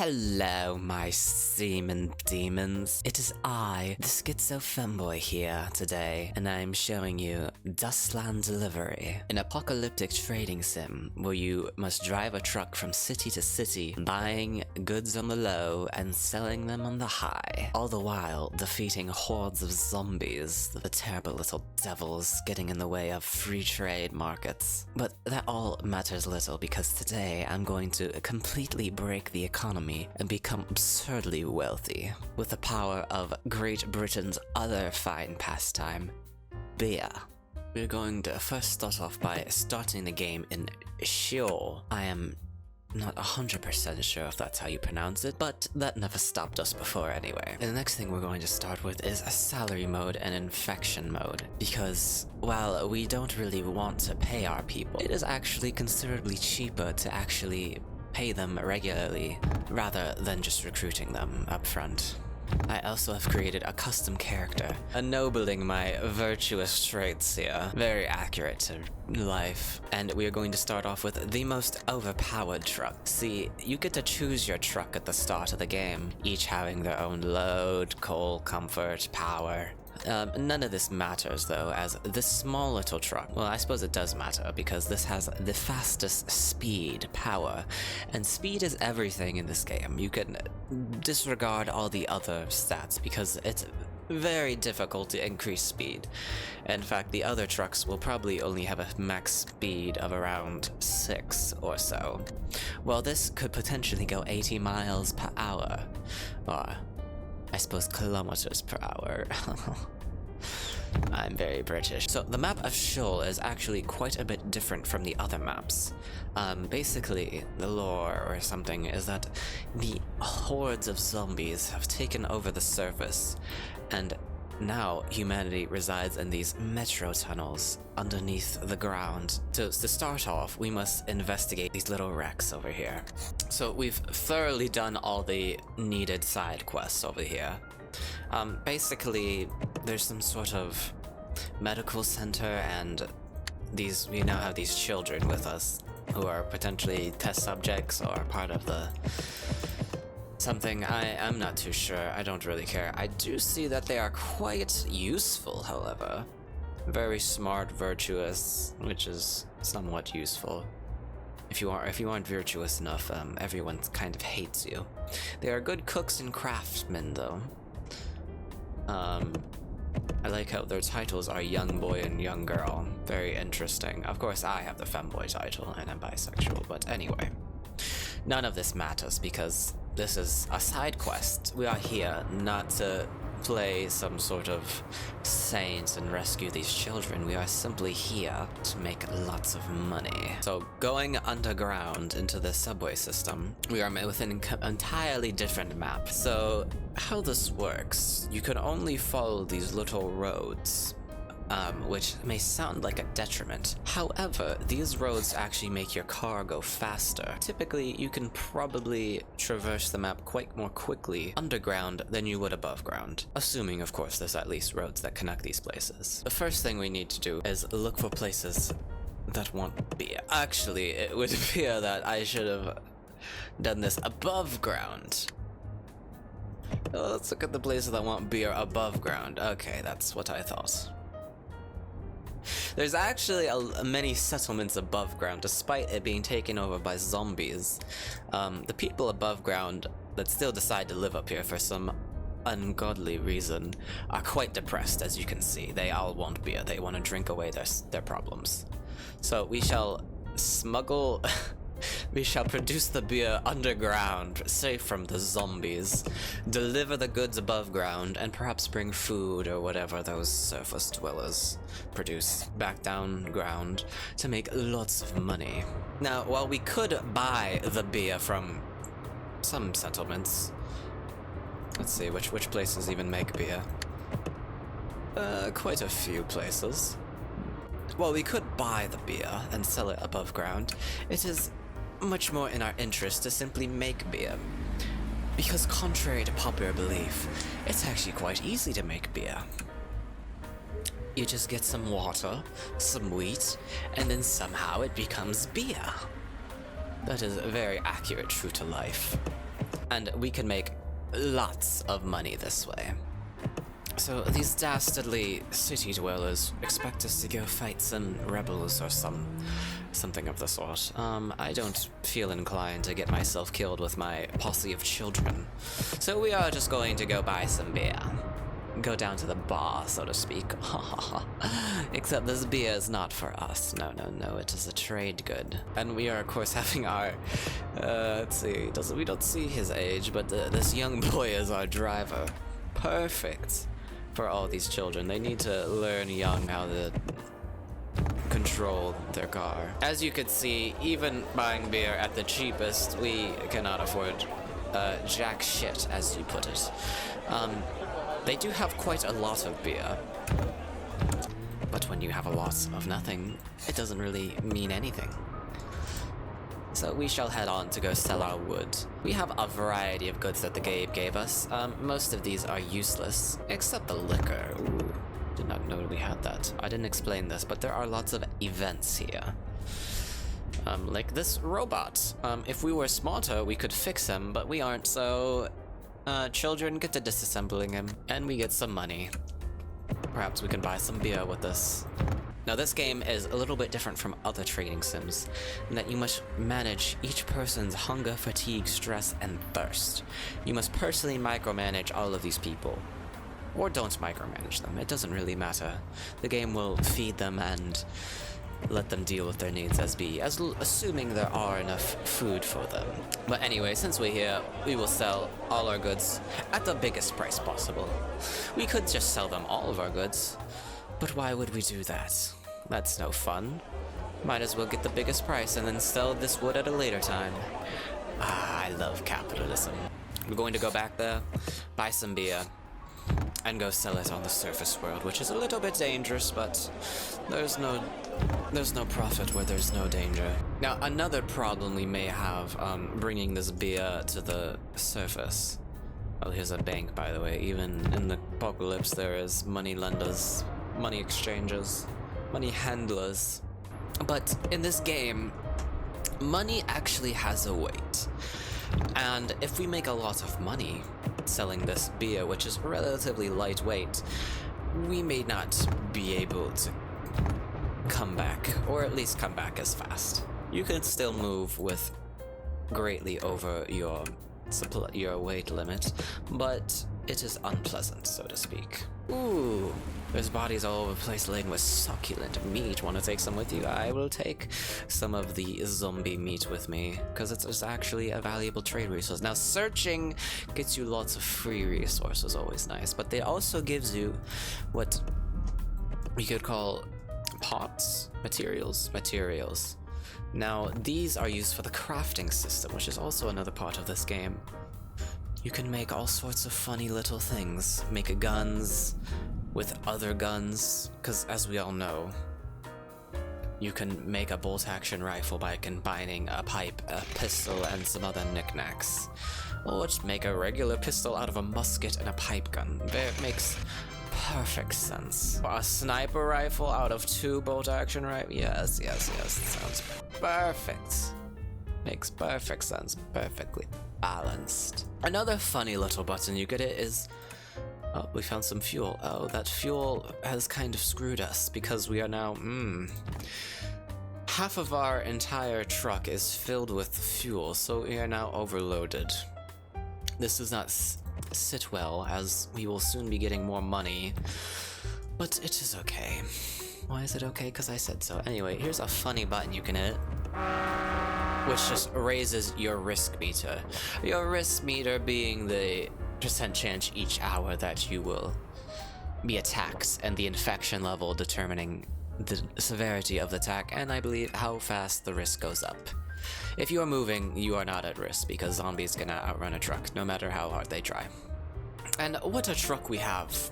Hello, my semen demons. It is I, the Schizo Femboy here today, and I'm showing you Dustland Delivery, an apocalyptic trading sim where you must drive a truck from city to city, buying goods on the low and selling them on the high, all the while defeating hordes of zombies, the terrible little devils getting in the way of free trade markets. But that all matters little because today I'm going to completely break the economy and become absurdly wealthy with the power of Great Britain's other fine pastime, beer. We're going to first start off by starting the game in Seoul. I am not 100% sure if that's how you pronounce it, but that never stopped us before anyway. And the next thing we're going to start with is a salary mode and infection mode, because while we don't really want to pay our people, it is actually considerably cheaper to actually pay them regularly rather than just recruiting them up front. I also have created a custom character, ennobling my virtuous traits here. Very accurate to life. And we are going to start off with the most overpowered truck. See, you get to choose your truck at the start of the game, each having their own load, coal, comfort, power. None of this matters though, as this small little truck, well, I suppose it does matter because this has the fastest speed, power, and speed is everything in this game. You can disregard all the other stats because it's very difficult to increase speed. In fact, the other trucks will probably only have a max speed of around 6 or so. Well, this could potentially go 80 miles per hour, or I suppose kilometers per hour. I'm very British. So the map of Seoul is actually quite a bit different from the other maps. Basically, the lore or something is that the hordes of zombies have taken over the surface, and now humanity resides in these metro tunnels underneath the ground. To start off, we must investigate these little wrecks over here. So we've thoroughly done all the needed side quests over here. Basically, there's some sort of medical center, and we now have these children with us who are potentially test subjects or part of the something. I'm not too sure. I don't really care. I do see that they are quite useful, however. Very smart, virtuous, which is somewhat useful. If you aren't virtuous enough, everyone kind of hates you. They are good cooks and craftsmen, though. I like how their titles are young boy and young girl. Very interesting. Of course, I have the femboy title, and I'm bisexual, but anyway. None of this matters because this is a side quest. We are here not to play some sort of saint and rescue these children. We are simply here to make lots of money. So going underground into the subway system, we are within an entirely different map. So how this works, you can only follow these little roads, which may sound like a detriment. However, these roads actually make your car go faster. Typically, you can probably traverse the map quite more quickly underground than you would above ground. Assuming, of course, there's at least roads that connect these places. The first thing we need to do is look for places that want beer. Actually, it would appear that I should have done this above ground. Let's look at the places that want beer above ground. Okay, that's what I thought. There's actually many settlements above ground, despite it being taken over by zombies. The people above ground that still decide to live up here for some ungodly reason are quite depressed, as you can see. They all want beer. They want to drink away their problems. So we shall smuggle... We shall produce the beer underground, safe from the zombies, deliver the goods above ground, and perhaps bring food or whatever those surface dwellers produce back down ground to make lots of money. Now, while we could buy the beer from some settlements, let's see, which places even make beer? Quite a few places. While we could buy the beer and sell it above ground, it is much more in our interest to simply make beer. Because contrary to popular belief, it's actually quite easy to make beer. You just get some water, some wheat, and then somehow it becomes beer. That is very accurate, true to life. and we can make lots of money this way. So these dastardly city dwellers expect us to go fight some rebels or something of the sort. I don't feel inclined to get myself killed with my posse of children. So we are just going to go buy some beer. Go down to the bar, so to speak. Except this beer is not for us. No, it is a trade good. And we are, of course, having our, let's see, we don't see his age, but this young boy is our driver. Perfect for all these children. They need to learn young how to control their car. As you could see, even buying beer at the cheapest, we cannot afford jack shit, as you put it. They do have quite a lot of beer, but when you have a lot of nothing, it doesn't really mean anything. So we shall head on to go sell our wood. We have a variety of goods that the game gave us. Most of these are useless, except the liquor. Ooh, did not know we had that. I didn't explain this, but there are lots of events here. Like this robot. If we were smarter, we could fix him, but we aren't, so... children, get to disassembling him, and we get some money. Perhaps we can buy some beer with this. Now this game is a little bit different from other trading sims, in that you must manage each person's hunger, fatigue, stress, and thirst. You must personally micromanage all of these people. Or don't micromanage them, it doesn't really matter. The game will feed them and let them deal with their needs assuming there are enough food for them. But anyway, since we're here, we will sell all our goods at the biggest price possible. We could just sell them all of our goods, but why would we do that? That's no fun. Might as well get the biggest price and then sell this wood at a later time. I love capitalism. We're going to go back there, buy some beer, and go sell it on the surface world, which is a little bit dangerous, but there's no profit where there's no danger. Now, another problem we may have bringing this beer to the surface. Oh, here's a bank, by the way. Even in the apocalypse, there is money lenders, money exchanges, money handlers. But in this game, money actually has a weight. And if we make a lot of money selling this beer, which is relatively lightweight, we may not be able to come back, or at least come back as fast. You could still move with greatly over your weight limit, but it is unpleasant, so to speak. Ooh, there's bodies all over the place laden with succulent meat. Want to take some with you? I will take some of the zombie meat with me, because it's actually a valuable trade resource. Now, searching gets you lots of free resources, always nice, but it also gives you what we could call pots, materials. Now, these are used for the crafting system, which is also another part of this game. You can make all sorts of funny little things. Make guns with other guns, because as we all know, you can make a bolt-action rifle by combining a pipe, a pistol, and some other knickknacks. Or just make a regular pistol out of a musket and a pipe gun. It makes perfect sense. A sniper rifle out of 2 bolt-action rifles? Yes, it sounds perfect. Makes perfect sense, perfectly balanced. Another funny little button you get is... Oh, we found some fuel. Oh, that fuel has kind of screwed us, because we are now, half of our entire truck is filled with fuel, so we are now overloaded. This does not sit well, as we will soon be getting more money, but it is okay. Why is it okay? Because I said so. Anyway, here's a funny button you can hit, which just raises your risk meter. Your risk meter being the percent chance each hour that you will be attacked, and the infection level determining the severity of the attack, and I believe how fast the risk goes up. If you are moving, you are not at risk, because zombies cannot outrun a truck, no matter how hard they try. And what a truck we have.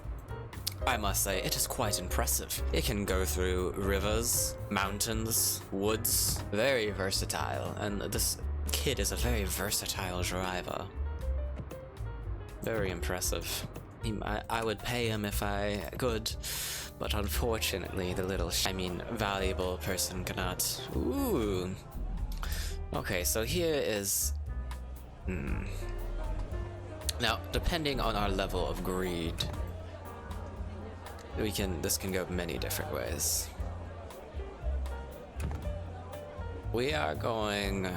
I must say, it is quite impressive. It can go through rivers, mountains, woods. Very versatile, and this kid is a very versatile driver. Very impressive. I would pay him if I could, but unfortunately the little, valuable person cannot. Ooh. Okay, so here is... Now, depending on our level of greed, this can go many different ways. We are going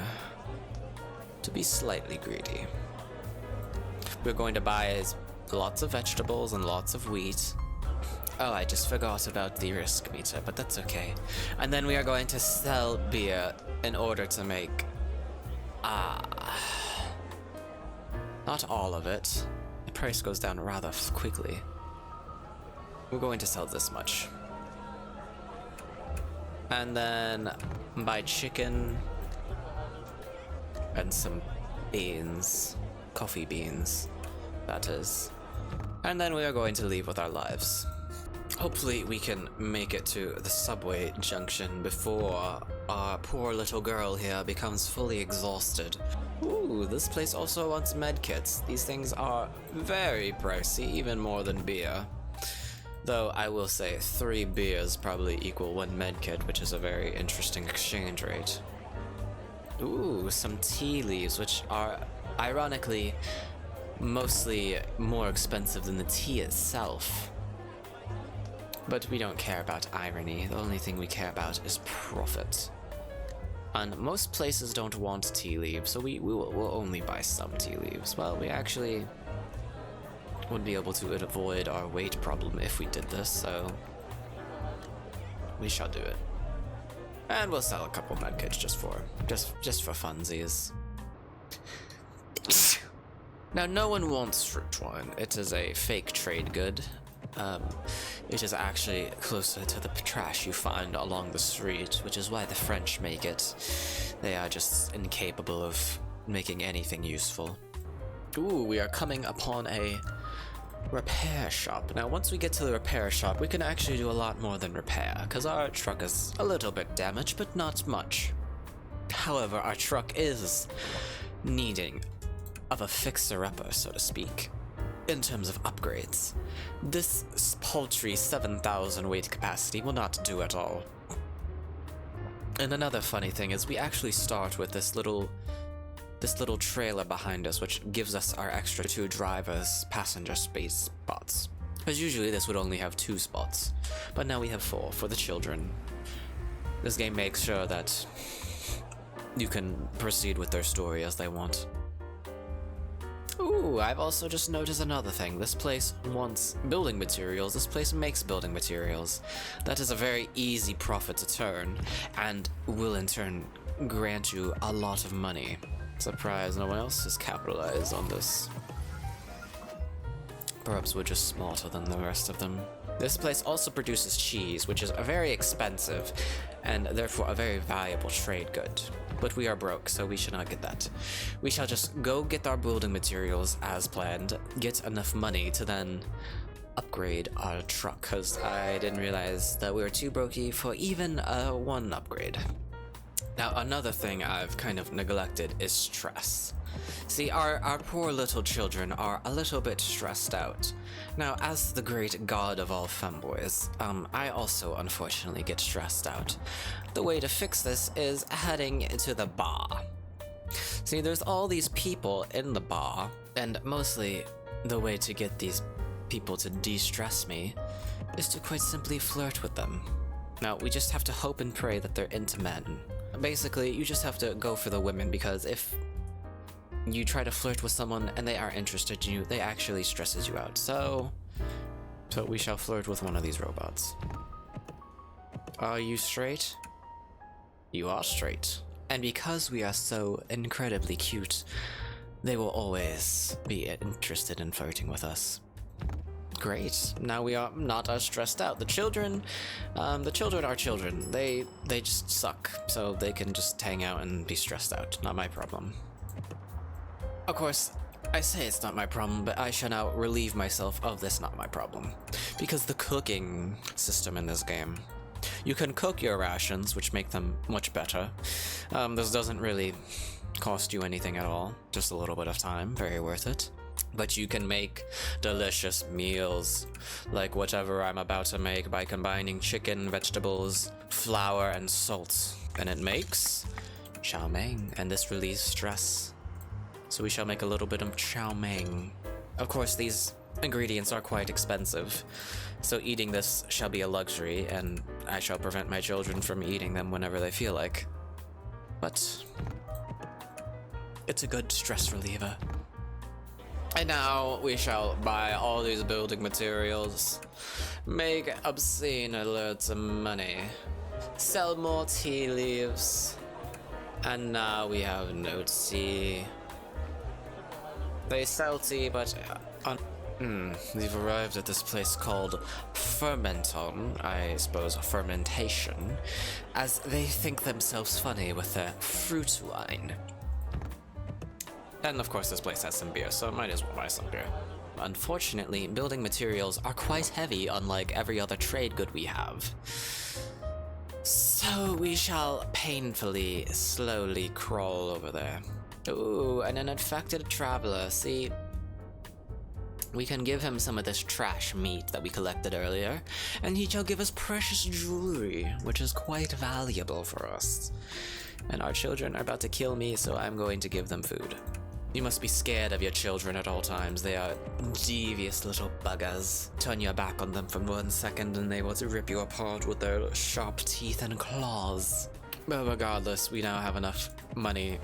to be slightly greedy. We're going to buy lots of vegetables and lots of wheat. Oh, I just forgot about the risk meter, but that's okay. And then we are going to sell beer in order to make... not all of it. The price goes down rather quickly. We're going to sell this much. And then buy chicken and some beans. Coffee beans, that is. And then we are going to leave with our lives. Hopefully we can make it to the subway junction before our poor little girl here becomes fully exhausted. Ooh, this place also wants medkits. These things are very pricey, even more than beer. Though I will say 3 beers probably equal 1 medkit, which is a very interesting exchange rate. Ooh, some tea leaves, which are ironically mostly more expensive than the tea itself. But we don't care about irony. The only thing we care about is profit. And most places don't want tea leaves, so we'll only buy some tea leaves. Well, we actually would be able to avoid our weight problem if we did this, so we shall do it. And we'll sell a couple medkits just for funsies. Now, no one wants fruit wine. It is a fake trade good. It is actually closer to the trash you find along the street, which is why the French make it. They are just incapable of making anything useful. Ooh, we are coming upon a repair shop. Now, once we get to the repair shop, we can actually do a lot more than repair, because our truck is a little bit damaged, but not much. However, our truck is needing of a fixer-upper, so to speak, in terms of upgrades. This paltry 7,000 weight capacity will not do at all. And another funny thing is we actually start with this little trailer behind us, which gives us our extra 2 drivers passenger space spots. Because usually this would only have 2 spots, but now we have 4 for the children. This game makes sure that you can proceed with their story as they want. Ooh, I've also just noticed another thing. This place wants building materials. This place makes building materials. That is a very easy profit to turn, and will in turn grant you a lot of money. Surprise, no one else has capitalized on this. Perhaps we're just smarter than the rest of them. This place also produces cheese, which is very expensive, and therefore a very valuable trade good. But we are broke, so we should not get that. We shall just go get our building materials as planned, get enough money to then upgrade our truck, because I didn't realize that we were too brokey for even one upgrade. Now, another thing I've kind of neglected is stress. See, our poor little children are a little bit stressed out. Now, as the great god of all femboys, I also unfortunately get stressed out. The way to fix this is heading to the bar. See, there's all these people in the bar, and mostly the way to get these people to de-stress me is to quite simply flirt with them. Now, we just have to hope and pray that they're into men. Basically, you just have to go for the women, because if you try to flirt with someone and they are interested in you, they actually stresses you out. So we shall flirt with one of these robots. Are you straight? You are straight. And because we are so incredibly cute, they will always be interested in flirting with us. Great. Now we are not as stressed out. The children are children. They just suck, so they can just hang out and be stressed out. Not my problem. Of course, I say it's not my problem, but I shall now relieve myself of this not my problem. Because the cooking system in this game, you can cook your rations, which make them much better. This doesn't really cost you anything at all, just a little bit of time, very worth it. But you can make delicious meals, like whatever I'm about to make, by combining chicken, vegetables, flour, and salt. And it makes chow mein, and this relieves stress. So we shall make a little bit of chow mein. Of course, these ingredients are quite expensive, so eating this shall be a luxury, and I shall prevent my children from eating them whenever they feel like. But it's a good stress reliever. And now we shall buy all these building materials, make obscene alerts of money, sell more tea leaves, and now we have no tea. They sell tea, but we've arrived at this place called Fermenton, I suppose fermentation, as they think themselves funny with their fruit wine. And of course this place has some beer, so I might as well buy some beer. Unfortunately, building materials are quite heavy, unlike every other trade good we have. So we shall painfully, slowly crawl over there. Ooh, and an infected traveler, see? We can give him some of this trash meat that we collected earlier, and he shall give us precious jewelry, which is quite valuable for us. And our children are about to kill me, so I'm going to give them food. You must be scared of your children at all times. They are devious little buggers. Turn your back on them for 1 second and they will rip you apart with their sharp teeth and claws. But regardless, we now have enough money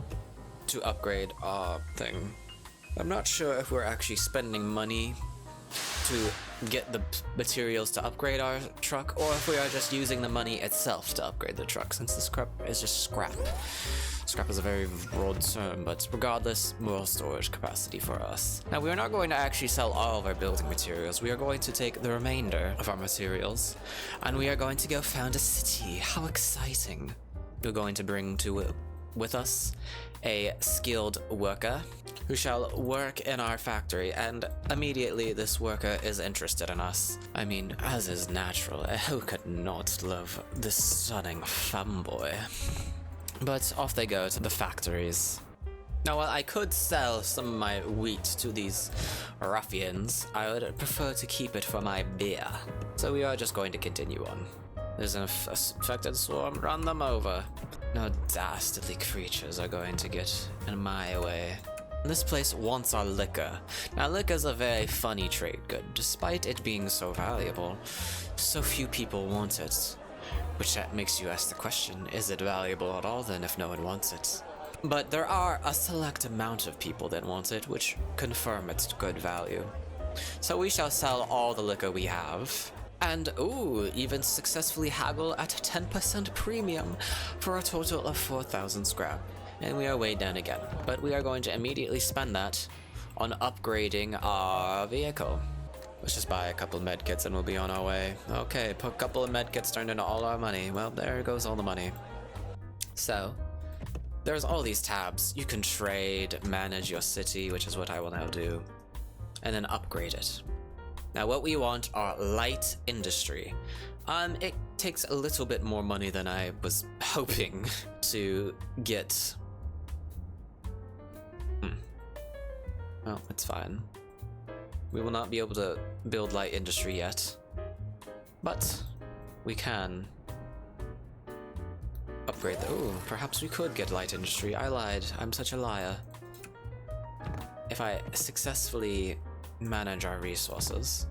to upgrade our thing. I'm not sure if we're actually spending money to get the materials to upgrade our truck, or if we are just using the money itself to upgrade the truck, since the scrap is just scrap. Scrap is a very broad term, but regardless, more storage capacity for us. Now, we are not going to actually sell all of our building materials. We are going to take the remainder of our materials, and we are going to go found a city. How exciting. We're going to bring with us a skilled worker who shall work in our factory, and immediately this worker is interested in us. I mean, as is natural, who could not love this stunning femboy? But off they go to the factories. Now, while I could sell some of my wheat to these ruffians, I would prefer to keep it for my beer. So we are just going to continue on. There's an infected swarm, run them over. No dastardly creatures are going to get in my way. This place wants our liquor. Now, liquor's a very funny trade good. Despite it being so valuable, so few people want it. Which that makes you ask the question, is it valuable at all then if no one wants it? But there are a select amount of people that want it, which confirm its good value. So we shall sell all the liquor we have, and even successfully haggle at 10% premium for a total of 4,000 scrap. And we are way down again, but we are going to immediately spend that on upgrading our vehicle. Let's just buy a couple of medkits and we'll be on our way. Okay, a couple of medkits turned into all our money. Well, there goes all the money. So, there's all these tabs. You can trade, manage your city, which is what I will now do, and then upgrade it. Now, what we want are light industry. It takes a little bit more money than I was hoping to get. Well, it's fine. We will not be able to build light industry yet, but we can upgrade the— perhaps we could get light industry. I lied. I'm such a liar. If I successfully manage our resources,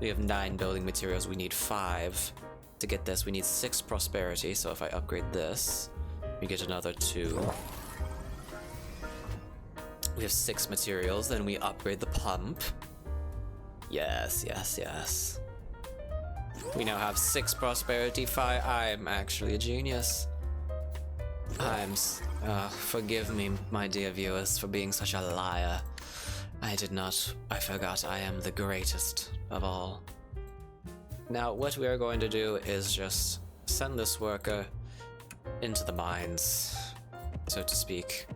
we have 9 building materials. We need 5 to get this. We need 6 prosperity. So if I upgrade this, we get another 2. We have 6 materials, then we upgrade the pump. Yes, yes, yes. We now have 6 prosperity, 5. I'm actually a genius. Forgive me, my dear viewers, for being such a liar. I forgot I am the greatest of all. Now, what we are going to do is just send this worker into the mines, so to speak.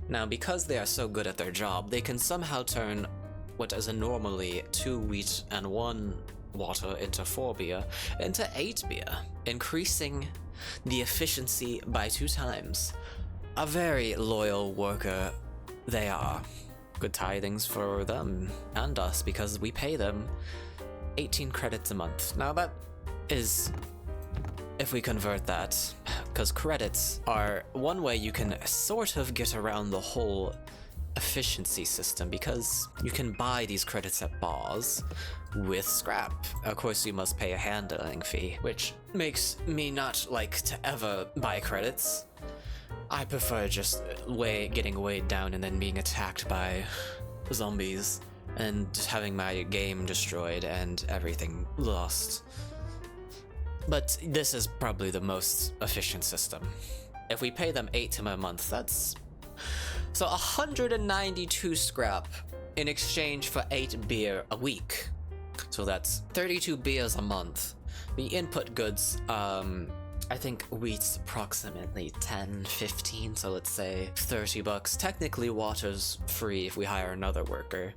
Now, because they are so good at their job, they can somehow turn what is a normally 2 wheat and 1 water into 4 beer into 8 beer, increasing the efficiency by 2 times. A very loyal worker they are. Good tidings for them and us, because we pay them 18 credits a month. Now that is, if we convert that, because credits are one way you can sort of get around the whole efficiency system because you can buy these credits at bars with scrap. Of course, you must pay a handling fee, which makes me not like to ever buy credits. I prefer just getting weighed down and then being attacked by zombies and having my game destroyed and everything lost. But this is probably the most efficient system. If we pay them 8 a month, that's... So 192 scrap in exchange for 8 beer a week. So that's 32 beers a month. The input goods, I think wheat's approximately 10, 15, so let's say $30. Technically water's free if we hire another worker,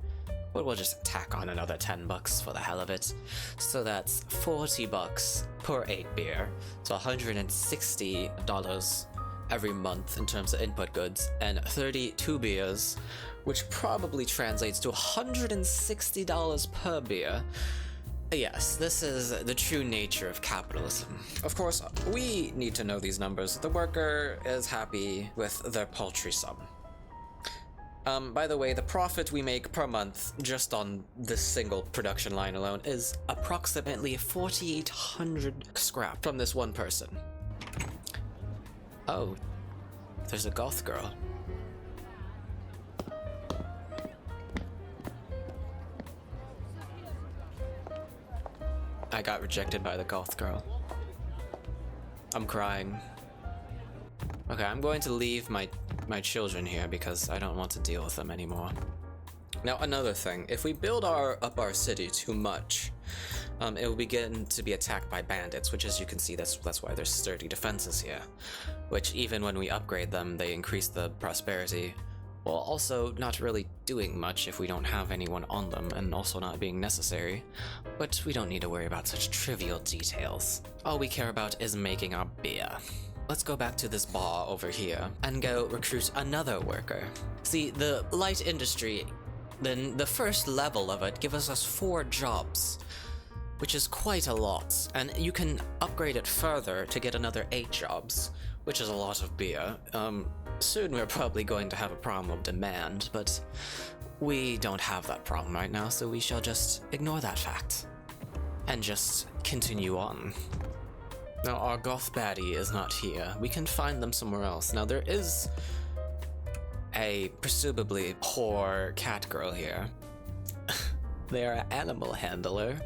but we'll just tack on another $10 for the hell of it. So that's $40 per 8 beer, so $160 every month in terms of input goods, and 32 beers, which probably translates to $160 per beer. Yes, this is the true nature of capitalism. Of course, we need to know these numbers. The worker is happy with their paltry sum. By the way, the profit we make per month just on this single production line alone is approximately 4,800 scrap from this one person. Oh, there's a goth girl. I got rejected by the goth girl. I'm crying. Okay, I'm going to leave my children here because I don't want to deal with them anymore. Now, another thing, if we build up our city too much, it will begin to be attacked by bandits, which, as you can see, that's why there's sturdy defenses here. Which, even when we upgrade them, they increase the prosperity, while also not really doing much if we don't have anyone on them, and also not being necessary. But we don't need to worry about such trivial details. All we care about is making our beer. Let's go back to this bar over here and go recruit another worker. See, the light industry, then the first level of it gives us 4 jobs, which is quite a lot, and you can upgrade it further to get another 8 jobs, which is a lot of beer. Soon we're probably going to have a problem of demand, but we don't have that problem right now, so we shall just ignore that fact and just continue on. Now, our goth baddie is not here. We can find them somewhere else. Now, there is a presumably poor cat girl here. They are an animal handler.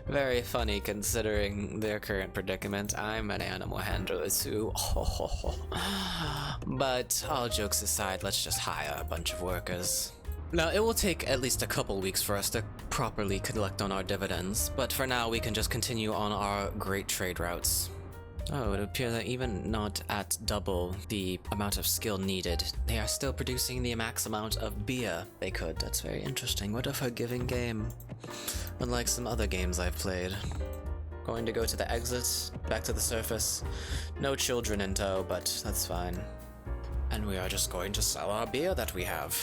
Very funny considering their current predicament. I'm an animal handler too. But all jokes aside, let's just hire a bunch of workers. Now, it will take at least a couple weeks for us to properly collect on our dividends, but for now we can just continue on our great trade routes. Oh, it would appear that even not at double the amount of skill needed, they are still producing the max amount of beer they could. That's very interesting. What a forgiving game. Unlike some other games I've played. Going to go to the exit, back to the surface. No children in tow, but that's fine. And we are just going to sell our beer that we have.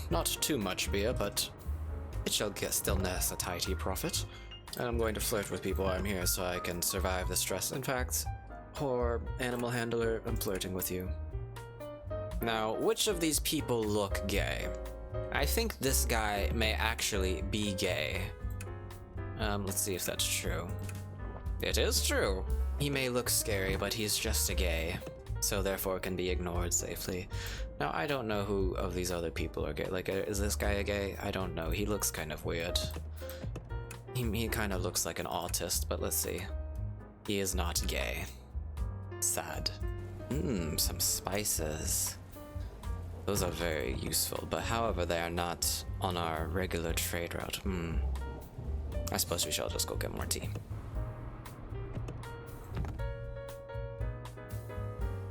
Not too much beer, but it shall still nest a tidy profit. And I'm going to flirt with people while I'm here so I can survive the stress. In fact, poor animal handler, I'm flirting with you. Now, which of these people look gay? I think this guy may actually be gay. Let's see if that's true. It is true! He may look scary, but he's just a gay, so therefore can be ignored safely. Now, I don't know who of these other people are gay. Like, is this guy a gay? I don't know. He looks kind of weird. He kind of looks like an autist, but let's see. He is not gay. Sad. Some spices. Those are very useful, but however, they are not on our regular trade route. I suppose we shall just go get more tea.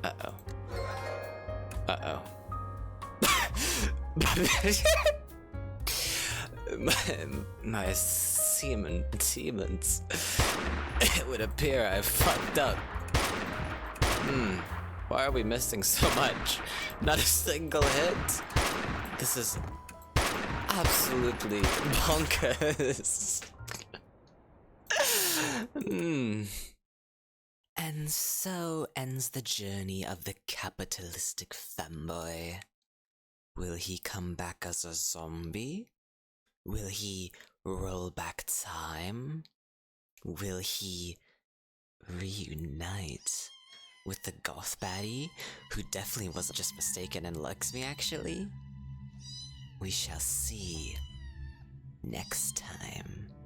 Uh-oh. Uh-oh. my Siemens. It would appear I fucked up. Why are we missing so much? Not a single hit? This is absolutely bonkers. And so ends the journey of the capitalistic femboy. Will he come back as a zombie? Will he roll back time? Will he reunite with the goth baddie, who definitely wasn't just mistaken and likes me actually? We shall see next time.